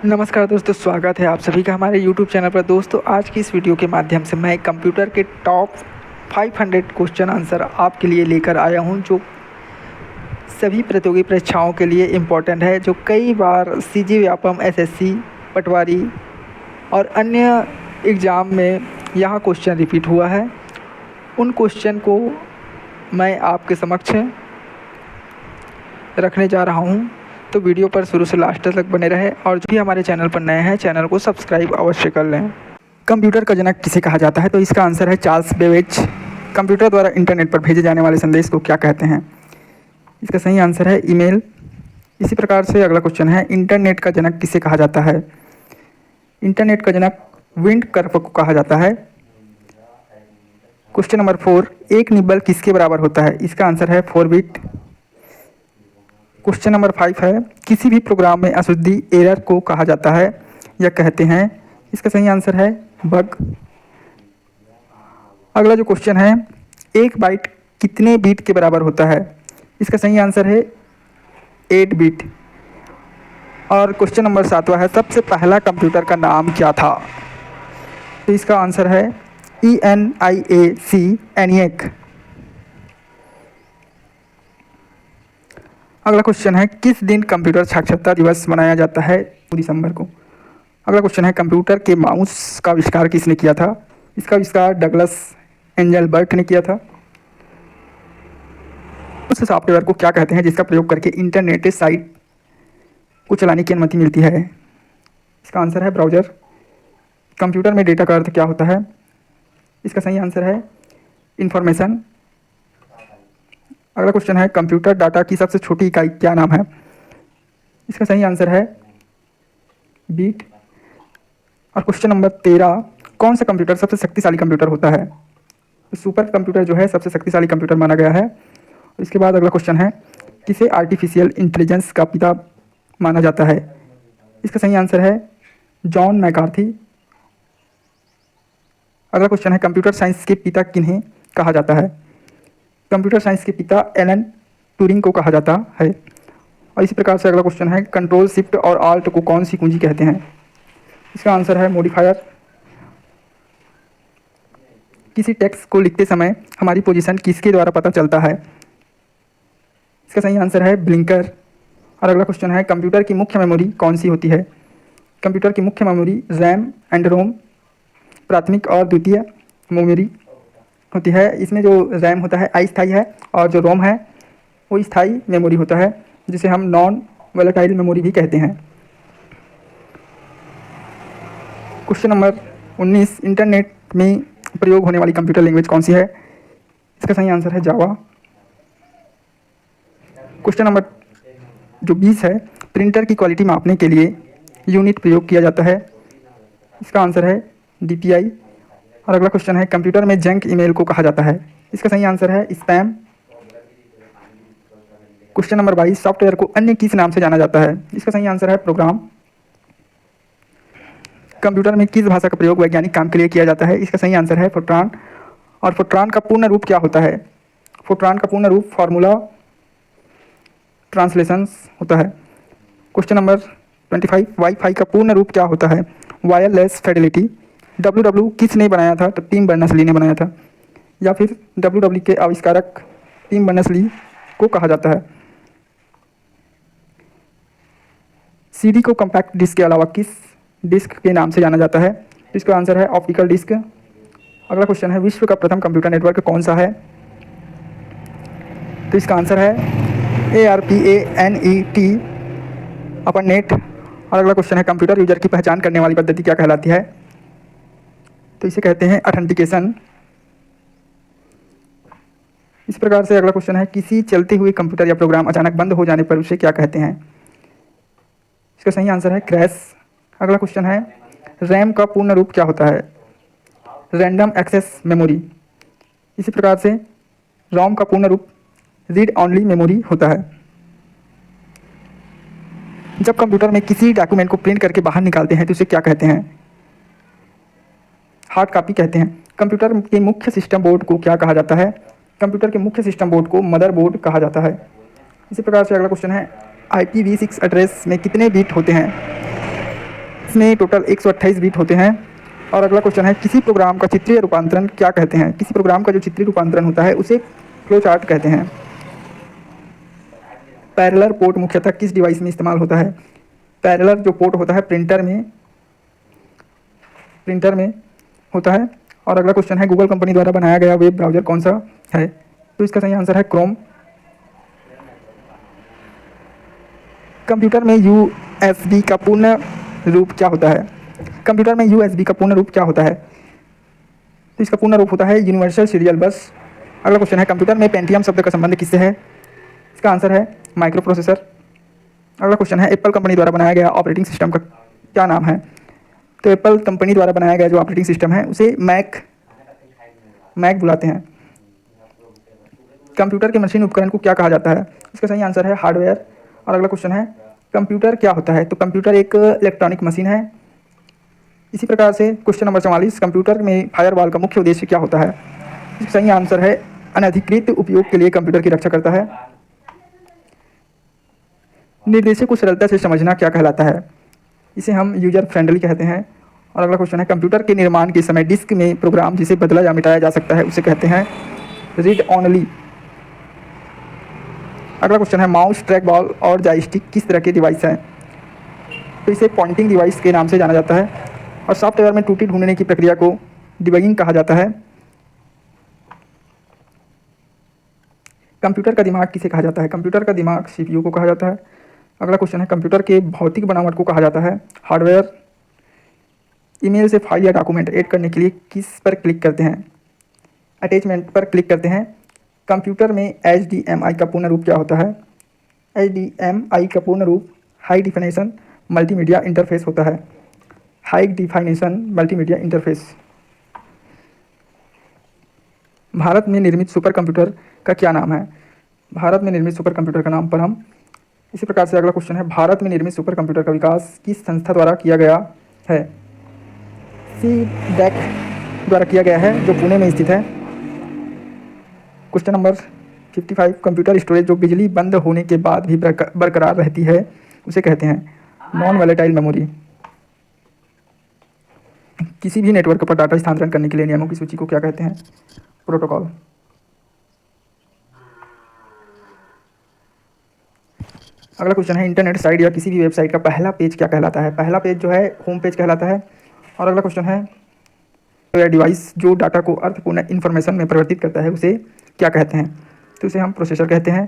नमस्कार दोस्तों, स्वागत है आप सभी का हमारे YouTube चैनल पर। दोस्तों, आज की इस वीडियो के माध्यम से मैं कंप्यूटर के टॉप 500 क्वेश्चन आंसर आपके लिए लेकर आया हूं, जो सभी प्रतियोगी परीक्षाओं के लिए इम्पोर्टेंट है, जो कई बार सीजी व्यापम, एसएससी, पटवारी और अन्य एग्ज़ाम में यहाँ क्वेश्चन रिपीट हुआ है। उन क्वेश्चन को मैं आपके समक्ष रखने जा रहा हूँ, तो वीडियो पर शुरू से लास्ट तक बने रहे और जो भी हमारे चैनल पर नए हैं, चैनल को सब्सक्राइब अवश्य कर लें। कंप्यूटर का जनक किसे कहा जाता है? तो इसका आंसर है चार्ल्स बेबेज। कंप्यूटर द्वारा इंटरनेट पर भेजे जाने वाले संदेश को क्या कहते हैं? इसका सही आंसर है ईमेल। इसी प्रकार से अगला क्वेश्चन है, इंटरनेट का जनक किसे कहा जाता है? इंटरनेट का जनक विंड कर्फ को कहा जाता है। क्वेश्चन नंबर 4, एक निब्बल किसके बराबर होता है? इसका आंसर है 4 बिट। क्वेश्चन नंबर 5 है, किसी भी प्रोग्राम में अशुद्धि एरर को कहा जाता है या कहते हैं? इसका सही आंसर है बग। अगला जो क्वेश्चन है, एक बाइट कितने बीट के बराबर होता है? इसका सही आंसर है 8 बीट। और क्वेश्चन नंबर 7वां है, सबसे पहला कंप्यूटर का नाम क्या था? तो इसका आंसर है ENIAC। अगला क्वेश्चन है, किस दिन कंप्यूटर साक्षरता दिवस मनाया जाता है? 2 दिसंबर को। अगला क्वेश्चन है, कंप्यूटर के माउस का आविष्कार किसने किया था? इसका आविष्कार डगलस एंजलबर्ट ने किया था। उस सॉफ्टवेयर को क्या कहते हैं जिसका प्रयोग करके इंटरनेट साइट को चलाने की अनुमति मिलती है? इसका आंसर है ब्राउज़र। कंप्यूटर में डेटा का अर्थ क्या होता है? इसका सही आंसर है इंफॉर्मेशन। अगला क्वेश्चन है, कंप्यूटर डाटा की सबसे छोटी इकाई क्या नाम है? इसका सही आंसर है बीट। और क्वेश्चन नंबर 13, कौन सा कंप्यूटर सबसे शक्तिशाली कंप्यूटर होता है? तो सुपर कंप्यूटर जो है सबसे शक्तिशाली कंप्यूटर माना गया है। इसके बाद अगला क्वेश्चन है, किसे आर्टिफिशियल इंटेलिजेंस का पिता माना जाता है? इसका सही आंसर है जॉन मैकार्थी। अगला क्वेश्चन है, कंप्यूटर साइंस के पिता किन्हें कहा जाता है? कंप्यूटर साइंस के पिता एलन ट्यूरिंग को कहा जाता है। और इसी प्रकार से अगला क्वेश्चन है, कंट्रोल शिफ्ट और आल्ट को कौन सी कुंजी कहते हैं? इसका आंसर है मॉडिफायर। किसी टेक्स्ट को लिखते समय हमारी पोजीशन किसके द्वारा पता चलता है? इसका सही आंसर है ब्लिंकर। और अगला क्वेश्चन है, कंप्यूटर की मुख्य मेमोरी कौन सी होती है? कंप्यूटर की मुख्य मेमोरी रैम एंड रोम, प्राथमिक और द्वितीय मेमोरी होती है। इसमें जो रैम होता है अस्थायी है और जो रोम है वो स्थायी मेमोरी होता है, जिसे हम नॉन वोलेटाइल मेमोरी भी कहते हैं। क्वेश्चन नंबर 19, इंटरनेट में प्रयोग होने वाली कंप्यूटर लैंग्वेज कौन सी है? इसका सही आंसर है जावा। क्वेश्चन नंबर जो 20 है, प्रिंटर की क्वालिटी मापने के लिए यूनिट प्रयोग किया जाता है। इसका आंसर है DPI। और अगला क्वेश्चन है, कंप्यूटर में जंक ईमेल को कहा जाता है। इसका सही आंसर है स्पैम। क्वेश्चन नंबर 22, सॉफ्टवेयर को अन्य किस नाम से जाना जाता है? इसका सही आंसर है प्रोग्राम। कंप्यूटर में किस भाषा का प्रयोग वैज्ञानिक काम के लिए किया जाता है? इसका सही आंसर है फोर्ट्रान। और फोर्ट्रान का पूर्ण रूप क्या होता है? फोर्ट्रान का पूर्ण रूप फार्मूला ट्रांसलेशंस होता है। क्वेश्चन नंबर 25, वाईफाई का पूर्ण रूप क्या होता है? Wireless Fidelity. WW किसने बनाया था? तो टिम बर्नर्स-ली ने बनाया था, या फिर WW के आविष्कारक टिम बर्नर्स-ली को कहा जाता है। CD को कॉम्पैक्ट डिस्क के अलावा किस डिस्क के नाम से जाना जाता है? इसका आंसर है ऑप्टिकल डिस्क। अगला क्वेश्चन है, विश्व का प्रथम कंप्यूटर नेटवर्क कौन सा है? तो इसका आंसर है ARPANET ARPANET। और अगला क्वेश्चन है, कंप्यूटर यूजर की पहचान करने वाली पद्धति क्या कहलाती है? तो इसे कहते हैं ऑथेंटिकेशन। इस प्रकार से अगला क्वेश्चन है, किसी चलते हुए कंप्यूटर या प्रोग्राम अचानक बंद हो जाने पर उसे क्या कहते हैं? इसका सही आंसर है क्रैश। अगला क्वेश्चन है, रैम का पूर्ण रूप क्या होता है? Random access memory. इसी प्रकार से रोम का पूर्ण रूप रीड ऑनली मेमोरी होता है। जब कंप्यूटर में किसी डॉक्यूमेंट को प्रिंट करके बाहर निकालते हैं तो उसे क्या कहते हैं? हार्ड कॉपी कहते हैं। कंप्यूटर के मुख्य सिस्टम बोर्ड को क्या कहा जाता है? कंप्यूटर के मुख्य सिस्टम बोर्ड को मदरबोर्ड कहा जाता है। इसी प्रकार से अगला क्वेश्चन है, IPv6 एड्रेस में कितने बिट होते हैं? इसमें टोटल 128 बिट होते हैं। और अगला क्वेश्चन है, किसी प्रोग्राम का चित्रीय रूपांतरण क्या कहते हैं? किसी प्रोग्राम का जो चित्रीय रूपांतरण होता है उसे फ्लो चार्ट कहते हैं। पैरेलल पोर्ट मुख्यतः किस डिवाइस में इस्तेमाल होता है? पैरेलल जो पोर्ट होता है प्रिंटर में होता है। और अगला क्वेश्चन है, गूगल कंपनी द्वारा बनाया गया वेब ब्राउज़र कौन सा है? तो इसका सही आंसर है क्रोम। कंप्यूटर में यूएसबी का पूर्ण रूप क्या होता है? कंप्यूटर में यूएसबी का पूर्ण रूप क्या होता है? तो इसका पूर्ण रूप होता है यूनिवर्सल सीरियल बस। अगला क्वेश्चन है, कंप्यूटर में पेंटियम शब्द का संबंध किससे है? इसका आंसर है माइक्रो प्रोसेसर। अगला क्वेश्चन है, एप्पल कंपनी द्वारा बनाया गया ऑपरेटिंग सिस्टम का क्या नाम है? तो एप्पल कंपनी द्वारा बनाया गया जो ऑपरेटिंग सिस्टम है उसे मैक बुलाते हैं। कंप्यूटर के मशीन उपकरण को क्या कहा जाता है? इसका सही आंसर है हार्डवेयर। और अगला क्वेश्चन है, कंप्यूटर क्या होता है? तो कंप्यूटर एक इलेक्ट्रॉनिक मशीन है। इसी प्रकार से क्वेश्चन नंबर 44, कंप्यूटर में फायरवॉल का मुख्य उद्देश्य क्या होता है? इसका सही आंसर है अनधिकृत उपयोग के लिए कंप्यूटर की रक्षा करता है। निर्देशों को सरलता से समझना क्या कहलाता है? इसे हम यूजर फ्रेंडली कहते हैं। और अगला क्वेश्चन है, कंप्यूटर के निर्माण के समय डिस्क में प्रोग्राम जिसे बदला या मिटाया जा सकता है उसे कहते हैं रीड ओनली। अगला क्वेश्चन है, माउस, ट्रैक बॉल और जॉयस्टिक किस तरह के डिवाइस हैं? तो इसे पॉइंटिंग डिवाइस के नाम से जाना जाता है। और सॉफ्टवेयर में त्रुटि ढूंढने की प्रक्रिया को डिबगिंग कहा जाता है। कंप्यूटर का दिमाग किसे कहा जाता है? कंप्यूटर का दिमाग सीपीयू को कहा जाता है। अगला क्वेश्चन है, कंप्यूटर के भौतिक बनावट को कहा जाता है हार्डवेयर। ईमेल से फाइल या डॉक्यूमेंट ऐड करने के लिए किस पर क्लिक करते हैं? अटैचमेंट पर क्लिक करते हैं। कंप्यूटर में HDMI का पूर्ण रूप क्या होता है? HDMI का पूर्ण रूप हाई डिफिनेशन मल्टीमीडिया इंटरफेस होता है। High definition multimedia interface. Bharat में निर्मित सुपर कंप्यूटर का क्या नाम है? भारत में निर्मित सुपर कंप्यूटर का नाम पर हम इसी प्रकार से अगला क्वेश्चन है, भारत में निर्मित सुपर कंप्यूटर का विकास किस संस्था द्वारा किया गया है? CDEC द्वारा किया गया है जो पुणे में स्थित है। क्वेश्चन नंबर 55, कंप्यूटर स्टोरेज जो बिजली बंद होने के बाद भी बरकरार रहती है उसे कहते हैं नॉन वोलेटाइल मेमोरी। किसी भी नेटवर्क पर डाटा स्थानांतरण करने के लिए नियमों की सूची को क्या कहते हैं? प्रोटोकॉल। अगला क्वेश्चन है, इंटरनेट साइट या किसी भी वेबसाइट का पहला पेज क्या कहलाता है? पहला पेज जो है होम पेज कहलाता है। और अगला क्वेश्चन है, डिवाइस जो डाटा को अर्थपूर्ण इन्फॉर्मेशन में परिवर्तित करता है उसे क्या कहते हैं? तो उसे हम प्रोसेसर कहते हैं।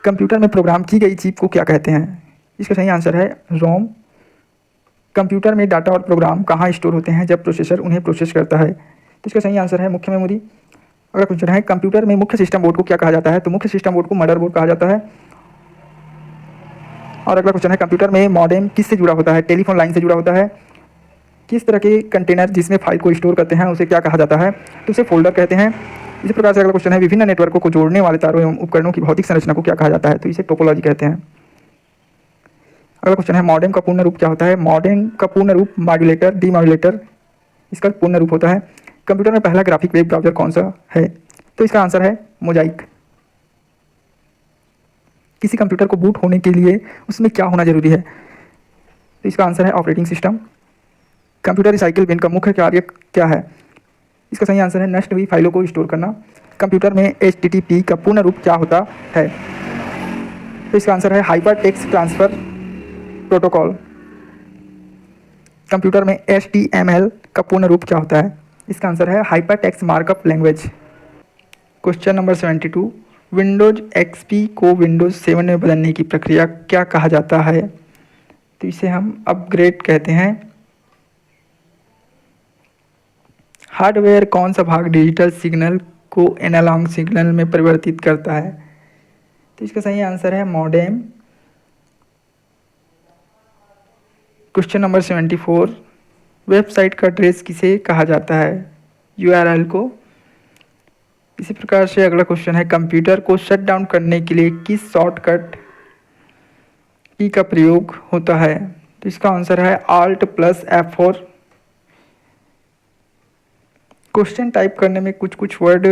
कंप्यूटर में प्रोग्राम की गई चिप को क्या कहते हैं? इसका सही आंसर है रोम। कंप्यूटर में डाटा और प्रोग्राम कहाँ स्टोर होते हैं जब प्रोसेसर उन्हें प्रोसेस करता है? तो इसका सही आंसर है मुख्य मेमोरी। अगला क्वेश्चन है, कंप्यूटर में मुख्य सिस्टम बोर्ड को क्या कहा जाता है? तो मुख्य सिस्टम बोर्ड को मदरबोर्ड कहा जाता है। और अगला क्वेश्चन है, कंप्यूटर में मॉडेम किससे जुड़ा होता है? टेलीफोन लाइन से जुड़ा होता है। किस तरह के कंटेनर जिसमें फाइल को स्टोर करते हैं उसे क्या कहा जाता है? तो उसे फोल्डर कहते हैं। इसी प्रकार से अगला क्वेश्चन है, विभिन्न नेटवर्कों को जोड़ने वाले तारों एवं उपकरणों की भौतिक संरचना को क्या कहा जाता है? तो इसे टोपोलॉजी कहते हैं। अगला क्वेश्चन है, मॉडेम का पूर्ण रूप क्या होता है? मॉडेम का पूर्ण रूप मॉड्यूलेटर, डीमॉड्यूलेटर इसका पूर्ण रूप होता है। कंप्यूटर में पहला ग्राफिक वेब ब्राउजर कौन सा है? तो इसका आंसर है मोजाइक। किसी कंप्यूटर को बूट होने के लिए उसमें क्या होना जरूरी है? तो इसका आंसर है operating system. Computer recycle bin का मुख्य कार्य क्या है? इसका सही आंसर है नष्ट हुई फाइलों को स्टोर करना। कंप्यूटर में HTTP का पूर्ण रूप क्या होता है? तो इसका आंसर है hyper text transfer protocol. Computer में HTML का पूर्ण रूप क्या होता है? इसका आंसर है hyper text markup language. Question number 72, Windows XP को विंडोज 7 में बदलने की प्रक्रिया क्या कहा जाता है? तो इसे हम अपग्रेड कहते हैं। हार्डवेयर कौन सा भाग डिजिटल सिग्नल को एनालॉग सिग्नल में परिवर्तित करता है? तो इसका सही आंसर है मॉडेम। क्वेश्चन नंबर 74, वेबसाइट का एड्रेस किसे कहा जाता है? URL को। इसी प्रकार से अगला क्वेश्चन है, कंप्यूटर को शट डाउन करने के लिए किस शॉर्टकट की का प्रयोग होता है? तो इसका आंसर है Alt+F4। क्वेश्चन टाइप करने में कुछ वर्ड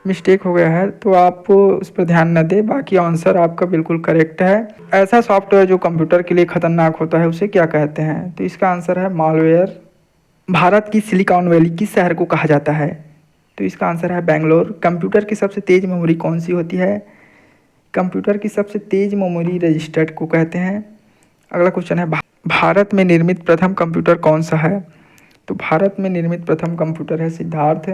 मिस्टेक हो गया है तो आप उस पर ध्यान न दें, बाकी आंसर आपका बिल्कुल करेक्ट है। ऐसा सॉफ्टवेयर जो कंप्यूटर के लिए खतरनाक होता है उसे क्या कहते हैं? तो इसका आंसर है मालवेयर। भारत की सिलिकॉन वैली किस शहर को कहा जाता है? तो इसका आंसर है बेंगलोर। कंप्यूटर की सबसे तेज मेमोरी कौन सी होती है? कंप्यूटर की सबसे तेज मेमोरी रजिस्टर्ड को कहते हैं। अगला क्वेश्चन है भारत में निर्मित प्रथम कंप्यूटर कौन सा है? तो भारत में निर्मित प्रथम कंप्यूटर है सिद्धार्थ।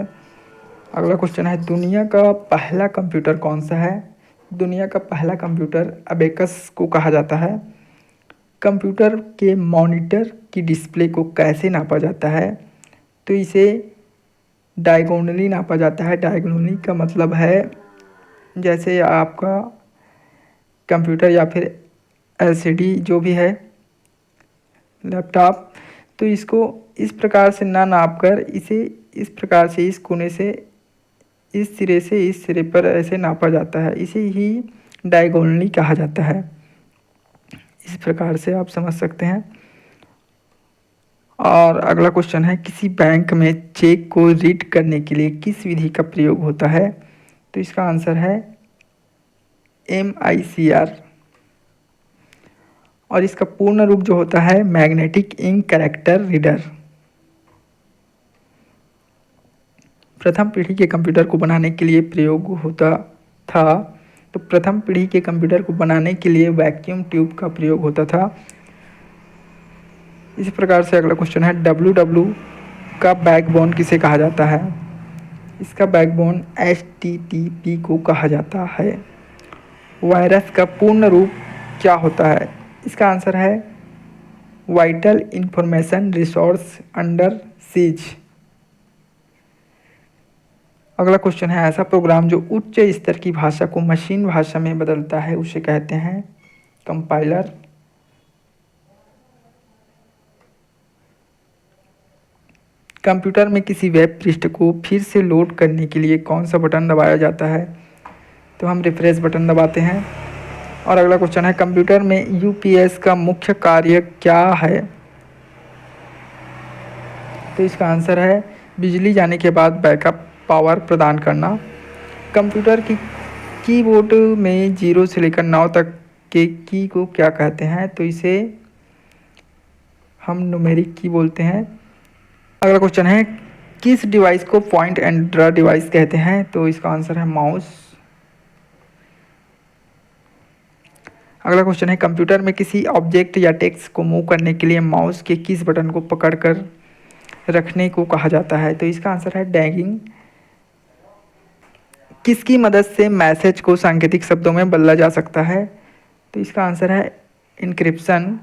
अगला क्वेश्चन है दुनिया का पहला कंप्यूटर कौन सा है? दुनिया का पहला कंप्यूटर अबेकस को कहा जाता है। कंप्यूटर के मॉनिटर की डिस्प्ले को कैसे नापा जाता है? तो इसे डायगोनली नापा जाता है। डायगोनली का मतलब है जैसे आपका कंप्यूटर या फिर एलसीडी जो भी है लैपटॉप, तो इसको इस प्रकार से ना नाप कर इसे इस प्रकार से इस कोने से इस सिरे से इस सिरे पर ऐसे नापा जाता है, इसे ही डायगोनली कहा जाता है। इस प्रकार से आप समझ सकते हैं। और अगला क्वेश्चन है किसी बैंक में चेक को रीड करने के लिए किस विधि का प्रयोग होता है? तो इसका आंसर है MICR। और इसका पूर्ण रूप जो होता है मैग्नेटिक इंक कैरेक्टर रीडर। प्रथम पीढ़ी के कंप्यूटर को बनाने के लिए प्रयोग होता था। तो प्रथम पीढ़ी के कंप्यूटर को बनाने के लिए वैक्यूम ट्यूब का प्रयोग होता था। इसी प्रकार से अगला क्वेश्चन है WW का बैकबोन किसे कहा जाता है? इसका बैकबोन HTTP को कहा जाता है। वायरस का पूर्ण रूप क्या होता है? इसका आंसर है vital information resource under seize. अगला क्वेश्चन है ऐसा प्रोग्राम जो उच्च स्तर की भाषा को मशीन भाषा में बदलता है उसे कहते हैं कंपाइलर। कंप्यूटर में किसी वेब पृष्ठ को फिर से लोड करने के लिए कौन सा बटन दबाया जाता है? तो हम रिफ्रेश बटन दबाते हैं। और अगला क्वेश्चन है कंप्यूटर में UPS का मुख्य कार्य क्या है? तो इसका आंसर है बिजली जाने के बाद बैकअप पावर प्रदान करना। कंप्यूटर की कीबोर्ड में 0 से लेकर 9 तक के की को क्या कहते हैं? तो इसे हम न्यूमेरिक की बोलते हैं। अगला क्वेश्चन है किस डिवाइस को पॉइंट एंड ड्रा डिवाइस कहते हैं? तो इसका आंसर है माउस। अगला क्वेश्चन है कंप्यूटर में किसी ऑब्जेक्ट या टेक्स्ट को मूव करने के लिए माउस के किस बटन को पकड़कर रखने को कहा जाता है? तो इसका आंसर है डैगिंग। किसकी मदद से मैसेज को सांकेतिक शब्दों में बदला जा सकता है? तो इसका आंसर है इनक्रिप्शन।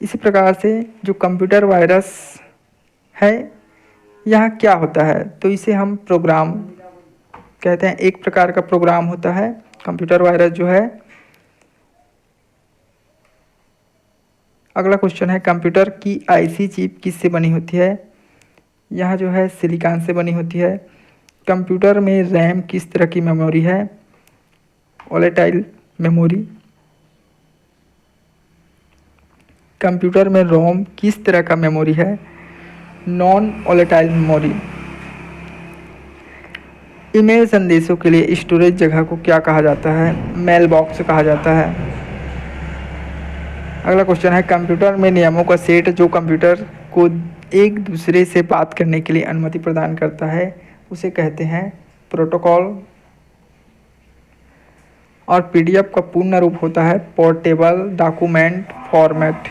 इसी प्रकार से जो कंप्यूटर वायरस है यहाँ क्या होता है? तो इसे हम प्रोग्राम कहते हैं। एक प्रकार का प्रोग्राम होता है कंप्यूटर वायरस जो है। अगला क्वेश्चन है कंप्यूटर की IC चिप किससे बनी होती है? यहाँ जो है सिलिकॉन से बनी होती है। कंप्यूटर में रैम किस तरह की मेमोरी है? Volatile memory. कंप्यूटर में रोम किस तरह का मेमोरी है? Non volatile memory. ईमेल संदेशों के लिए स्टोरेज जगह को क्या कहा जाता है? मेल बॉक्स कहा जाता है। अगला क्वेश्चन है कंप्यूटर में नियमों का सेट जो कंप्यूटर को एक दूसरे से बात करने के लिए अनुमति प्रदान करता है उसे कहते हैं प्रोटोकॉल। और PDF का पूर्ण रूप होता है पोर्टेबल डॉक्यूमेंट फॉर्मेट।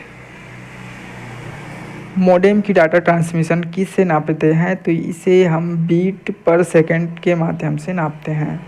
मॉडेम की डाटा ट्रांसमिशन किससे नापते हैं? तो इसे हम बीट पर सेकंड के माध्यम से नापते हैं।